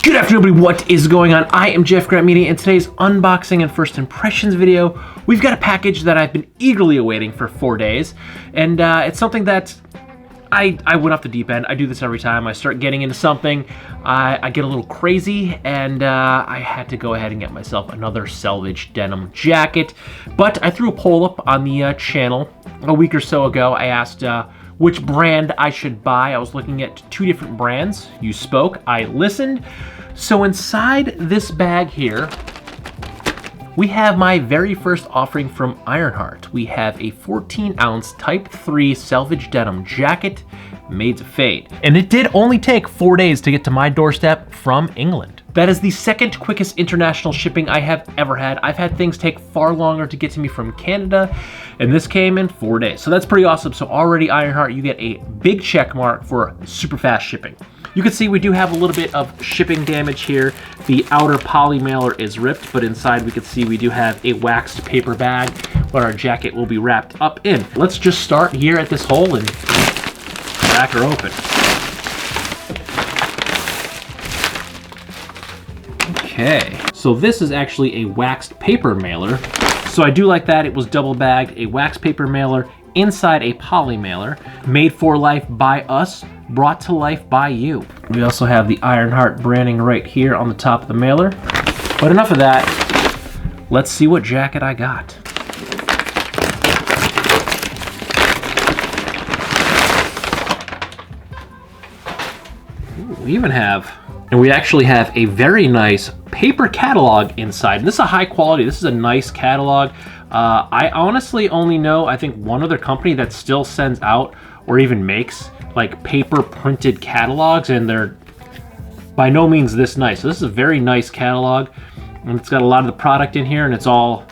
Good afternoon, everybody. What is going on? I am jeffgrantMEDIA. In today's unboxing and first impressions video, we've got a package that I've been eagerly awaiting for 4 days, and it's something that I went off the deep end. I do this every time I start getting into something. I get a little crazy, and I had to go ahead and get myself another Selvedge denim jacket. But I threw a poll up on the channel a week or so ago. I asked which brand I should buy. I was looking at 2 different brands. You spoke, I listened. So inside this bag here, we have my very first offering from Ironheart. We have a 14-ounce Type 3 Selvedge denim jacket made to fade. And it did only take 4 days to get to my doorstep from England. That is the second quickest international shipping I have ever had. I've had things take far longer to get to me from Canada, and this came in 4 days. So that's pretty awesome. So already Ironheart, you get a big check mark for super fast shipping. You can see we do have a little bit of shipping damage here. The outer poly mailer is ripped, but inside we can see we do have a waxed paper bag where our jacket will be wrapped up in. Let's just start here at this hole and crack her open. Okay, so this is actually a waxed paper mailer. So I do like that. It was double bagged, a wax paper mailer inside a poly mailer, made for life by us, brought to life by you. We also have the Ironheart branding right here on the top of the mailer. But enough of that, let's see what jacket I got. Ooh, we actually have a very nice paper catalog inside. And this is a high quality, this is a nice catalog. I honestly only know, I think, one other company that still sends out or even makes like paper printed catalogs, and they're by no means this nice. So this is a very nice catalog, and it's got a lot of the product in here, and it's all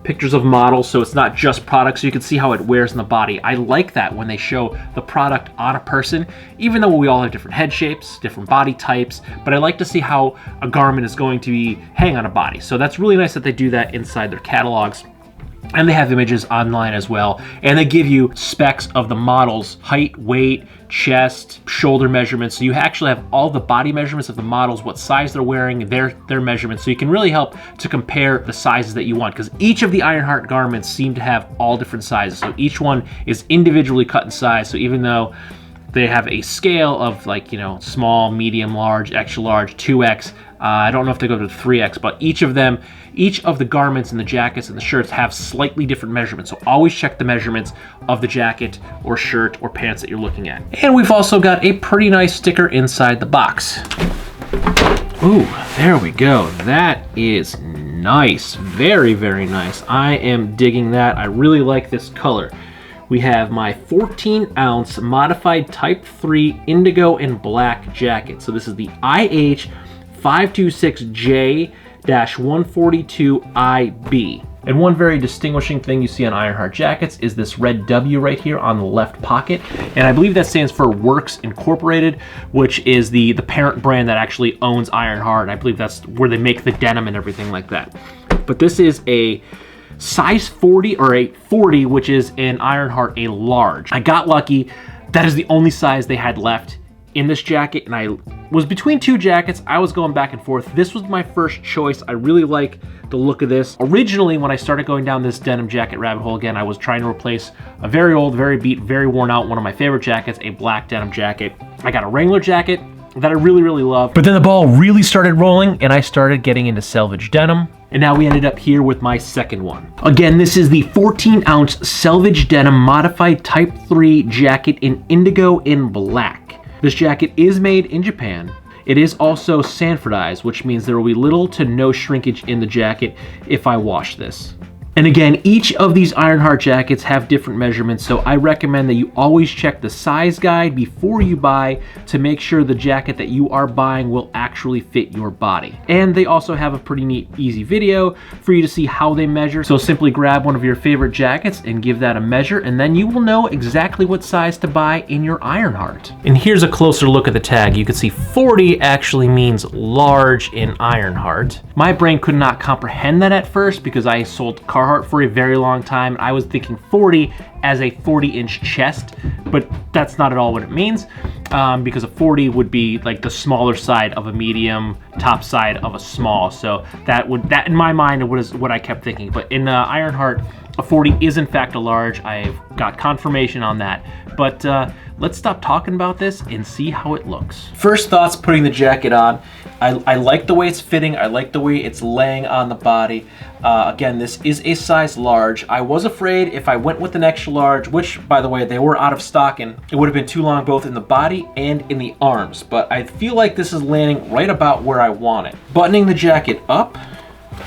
pictures of models, so it's not just products, so you can see how it wears in the body. I like that when they show the product on a person, even though we all have different head shapes, different body types, but I like to see how a garment is going to hang on a body. So that's really nice that they do that inside their catalogs. And they have images online as well, and they give you specs of the model's height, weight, chest, shoulder measurements. So you actually have all the body measurements of the models, what size they're wearing, their measurements. So you can really help to compare the sizes that you want, because each of the Ironheart garments seem to have all different sizes. So each one is individually cut in size. So even though they have a scale of, like, you know, small, medium, large, extra large, 2X. I don't know if they go to 3X, but each of the garments and the jackets and the shirts have slightly different measurements. So always check the measurements of the jacket or shirt or pants that you're looking at. And we've also got a pretty nice sticker inside the box. Ooh, there we go. That is nice. Very, very nice. I am digging that. I really like this color. We have my 14-ounce modified Type 3 Indigo and Black jacket. So this is the IH 526J-142IB. And one very distinguishing thing you see on Ironheart jackets is this red W right here on the left pocket. And I believe that stands for Works Incorporated, which is the parent brand that actually owns Ironheart. And I believe that's where they make the denim and everything like that. But this is a size 40, or a 40, which is in Ironheart a large. I got lucky. That is the only size they had left in this jacket, and I was between 2 jackets. I was going back and forth. This was my first choice. I really like the look of this. Originally, when I started going down this denim jacket rabbit hole again, I was trying to replace a very old, very beat, very worn out, one of my favorite jackets, a black denim jacket. I got a Wrangler jacket that I really, really love. But then the ball really started rolling, and I started getting into Selvedge denim. And now we ended up here with my second one. Again, this is the 14-ounce Selvedge denim modified Type 3 jacket in Indigo and Black. This jacket is made in Japan. It is also Sanfordized, which means there will be little to no shrinkage in the jacket if I wash this. And again, each of these Ironheart jackets have different measurements, so I recommend that you always check the size guide before you buy to make sure the jacket that you are buying will actually fit your body. And they also have a pretty neat, easy video for you to see how they measure. So simply grab one of your favorite jackets and give that a measure, and then you will know exactly what size to buy in your Ironheart. And here's a closer look at the tag. You can see 40 actually means large in Ironheart. My brain could not comprehend that at first because I sold car Carhartt for a very long time. I was thinking 40 as a 40-inch chest, but that's not at all what it means, because a 40 would be like the smaller side of a medium, top side of a small. So that in my mind was what I kept thinking. But in Ironheart, a 40 is in fact a large. I've got confirmation on that. But let's stop talking about this and see how it looks. First thoughts putting the jacket on. I like the way it's fitting. I like the way it's laying on the body. Again, this is a size large. I was afraid if I went with an extra large, which by the way, they were out of stock, and it would have been too long both in the body and in the arms. But I feel like this is landing right about where I want it. Buttoning the jacket up.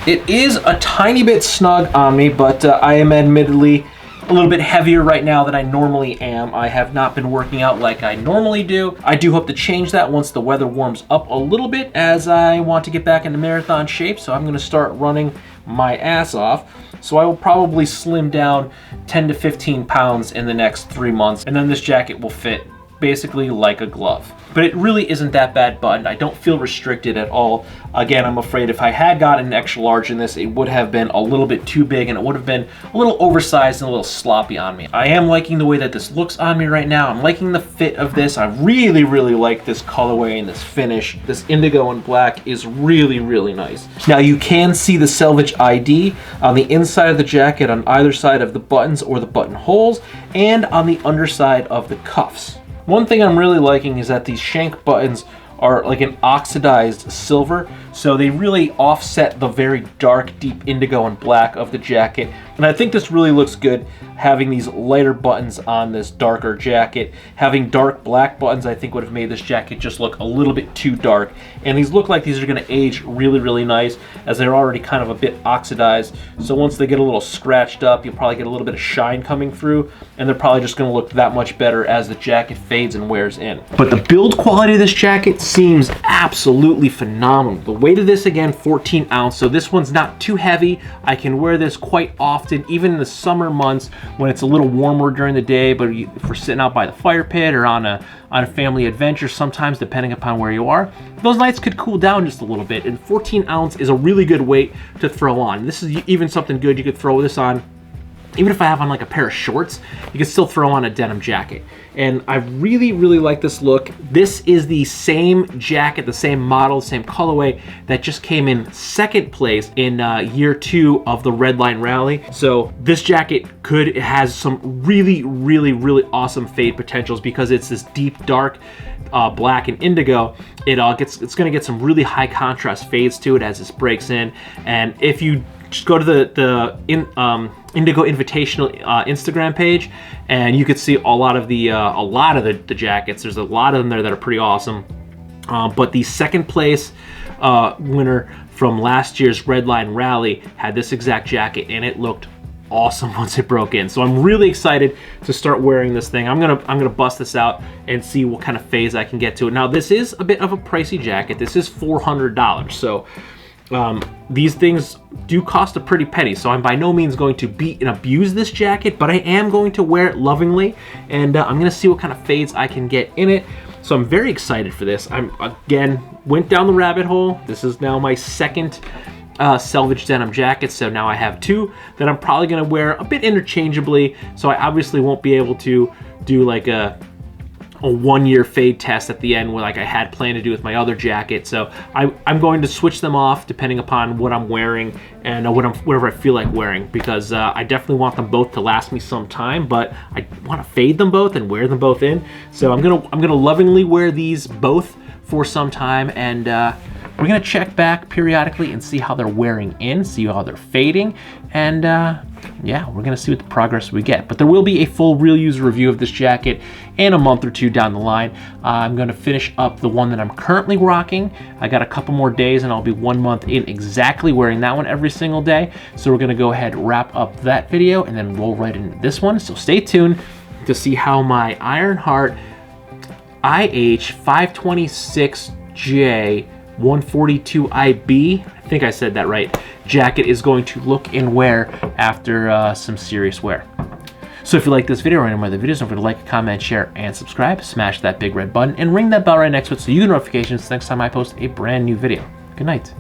It is a tiny bit snug on me, but I am admittedly a little bit heavier right now than I normally am. I have not been working out like I normally do. I do hope to change that once the weather warms up a little bit, as I want to get back into marathon shape. So I'm going to start running my ass off. So I will probably slim down 10 to 15 pounds in the next 3 months, and then this jacket will fit basically like a glove. But it really isn't that bad buttoned. I don't feel restricted at all. Again, I'm afraid if I had gotten an extra large in this, it would have been a little bit too big and it would have been a little oversized and a little sloppy on me. I am liking the way that this looks on me right now. I'm liking the fit of this. I really, really like this colorway and this finish. This indigo and black is really, really nice. Now you can see the Selvedge ID on the inside of the jacket on either side of the buttons or the buttonholes, and on the underside of the cuffs. One thing I'm really liking is that these shank buttons are like an oxidized silver, so they really offset the very dark, deep indigo and black of the jacket. And I think this really looks good, having these lighter buttons on this darker jacket. Having dark black buttons, I think, would have made this jacket just look a little bit too dark. And these look like these are going to age really, really nice, as they're already kind of a bit oxidized. So once they get a little scratched up, you'll probably get a little bit of shine coming through, and they're probably just going to look that much better as the jacket fades and wears in. But the build quality of this jacket seems absolutely phenomenal. The weight of this, again, 14 ounce, so this one's not too heavy. I can wear this quite often, even in the summer months when it's a little warmer during the day, but if we're sitting out by the fire pit or on a family adventure, sometimes depending upon where you are, those nights could cool down just a little bit, and 14 ounce is a really good weight to throw on. This is even something good you could throw this on. Even if I have on like a pair of shorts, you can still throw on a denim jacket. And I really, really like this look. This is the same jacket, the same model, same colorway that just came in second place in year 2 of the Red Line Rally. So this jacket it has some really, really, really awesome fade potentials because it's this deep, dark black and indigo. It's gonna get some really high contrast fades to it as this breaks in. And if you just go to the Indigo Invitational Instagram page, and you could see a lot of the jackets. There's a lot of them there that are pretty awesome. But the second place winner from last year's Red Line Rally had this exact jacket, and it looked awesome once it broke in. So I'm really excited to start wearing this thing. I'm gonna bust this out and see what kind of phase I can get to it. Now this is a bit of a pricey jacket. This is $400, so these things do cost a pretty penny, so I'm by no means going to beat and abuse this jacket, but I am going to wear it lovingly, and I'm going to see what kind of fades I can get in it. So I'm very excited for this. Again, went down the rabbit hole. This is now my second Selvedge denim jacket, so now I have 2 that I'm probably going to wear a bit interchangeably, so I obviously won't be able to do like a 1-year fade test at the end, like I had planned to do with my other jacket. So I'm going to switch them off depending upon what I'm wearing and whatever I feel like wearing, because I definitely want them both to last me some time, but I want to fade them both and wear them both in. So I'm gonna lovingly wear these both for some time, and we're gonna check back periodically and see how they're wearing in, see how they're fading, and yeah, we're gonna see what the progress we get. But there will be a full real user review of this jacket in a month or 2 down the line. I'm gonna finish up the one that I'm currently rocking. I got a couple more days and I'll be 1 month in exactly wearing that one every single day. So we're gonna go ahead and wrap up that video and then roll right into this one. So stay tuned to see how my Ironheart IH 526J 142IB, I think I said that right, jacket is going to look and wear after some serious wear. So if you like this video or any of my other videos, don't forget to like, comment, share, and subscribe. Smash that big red button and ring that bell right next to it so you get notifications next time I post a brand new video. Good night.